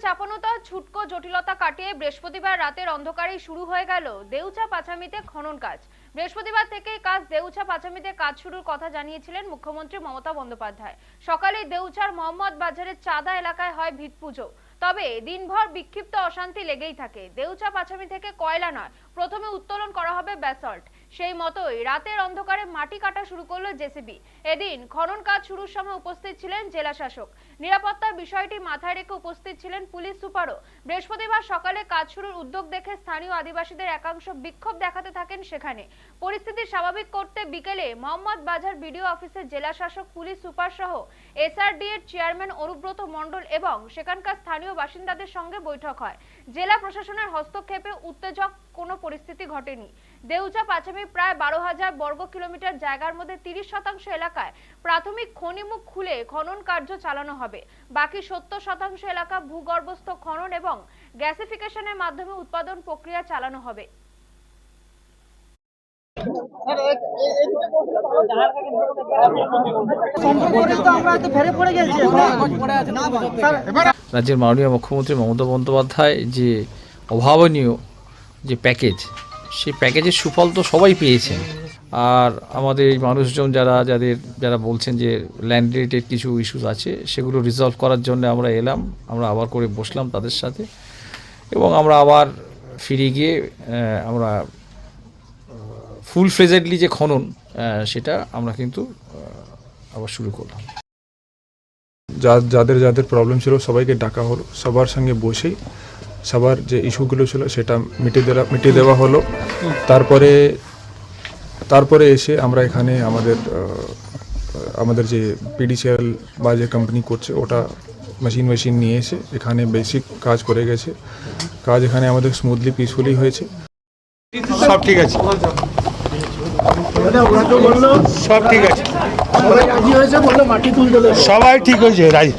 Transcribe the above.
চাপানোতর ছুটকো জটিলতা কাটিয়ে বৃহস্পতিবার রাতের অন্ধকারেই শুরু হয়ে গেল দেউচা পাচামিতে খনন কাজ। বৃহস্পতিবার থেকেই কাজ দেউচা পাচামিতে কাজ শুরুর কথা জানিয়েছিলেন মুখ্যমন্ত্রী মমতা বন্দ্যোপাধ্যায়। সকালেই দেউচার মোহাম্মদ বাজারের চাঁদা এলাকায় হয় ভিত পুজো। তবে দিনভর বিক্ষিপ্ত অশান্তি লেগেই থাকে। দেউচা পাচামি থেকে কয়লা নয়, প্রথমে উত্তোলন করা হবে ব্যাসল্ট। সেই মতোই রাতের অন্ধকারে মাটি কাটা শুরু করলো জেসিবি। এদিন খনন কাজ শুরুর সময় উপস্থিত ছিলেন জেলা শাসক। নিরাপত্তার বিষয়টি মাথায় রেখে উপস্থিত ছিলেন পুলিশ সুপারও। বৃহস্পতিবার সকালে কাজ শুরুর উদ্যোগ দেখে স্থানীয় আদিবাসীদের একাংশ বিক্ষোভ দেখাতে থাকেন সেখানে। পরিস্থিতি স্বাভাবিক করতে বিকেলে মোহাম্মদ বাজার বিডিও অফিসে জেলা শাসক, পুলিশ সুপার সহ এসআরডি এর চেয়ারম্যান অনুব্রত মণ্ডল এবং সেখানকার স্থানীয় বাসিন্দাদের সঙ্গে বৈঠক হয়। জেলা প্রশাসনের হস্তক্ষেপে উত্তেজক কোনো পরিস্থিতি ঘটেনি। দেউচা পাচামি প্রায় 12,000 বর্গ কিলোমিটার জায়গার মধ্যে 30% এলাকায় প্রাথমিক খনিমুখ খুলে খনন কার্য চালানো হবে। বাকি 70% এলাকা ভূগর্ভস্থ খনন এবং গ্যাসিফিকেশনের মাধ্যমে উৎপাদন প্রক্রিয়া চালানো হবে। রাজ্যের মাননীয় মুখ্যমন্ত্রী মমতা বন্দ্যোপাধ্যায় যে অভাবনীয় যে প্যাকেজ, সেই প্যাকেজের সুফল তো সবাই পেয়েছেন। আর আমাদের এই মানুষজন যারা বলছেন যে ল্যান্ড রিলেটেড কিছু ইস্যুস আছে, সেগুলো রিজলভ করার জন্য আমরা এলাম। আমরা আবার করে বসলাম তাদের সাথে এবং আমরা আবার ফিরে গিয়ে আমরা ফুল ফ্লেজেডলি যে খনন সেটা আমরা কিন্তু আবার শুরু করলাম। যাদের প্রবলেম ছিল সবাইকে ডাকা হলো, সবার সঙ্গে বসেই সবার যে ইস্যুগুলো ছিল সেটা মিটিয়ে দেওয়া হলো। তারপরে এসে আমরা এখানে আমাদের যে পিডিসিএল বা যে কোম্পানি করছে ওটা মেশিন নিয়ে এসে এখানে বেসিক কাজ করে গেছে। কাজ এখানে আমাদের স্মুথলি পিসফুলি হয়েছে। সব ঠিক আছে, সব ঠিক আছে, সবাই ঠিক হয়েছে, রাজি।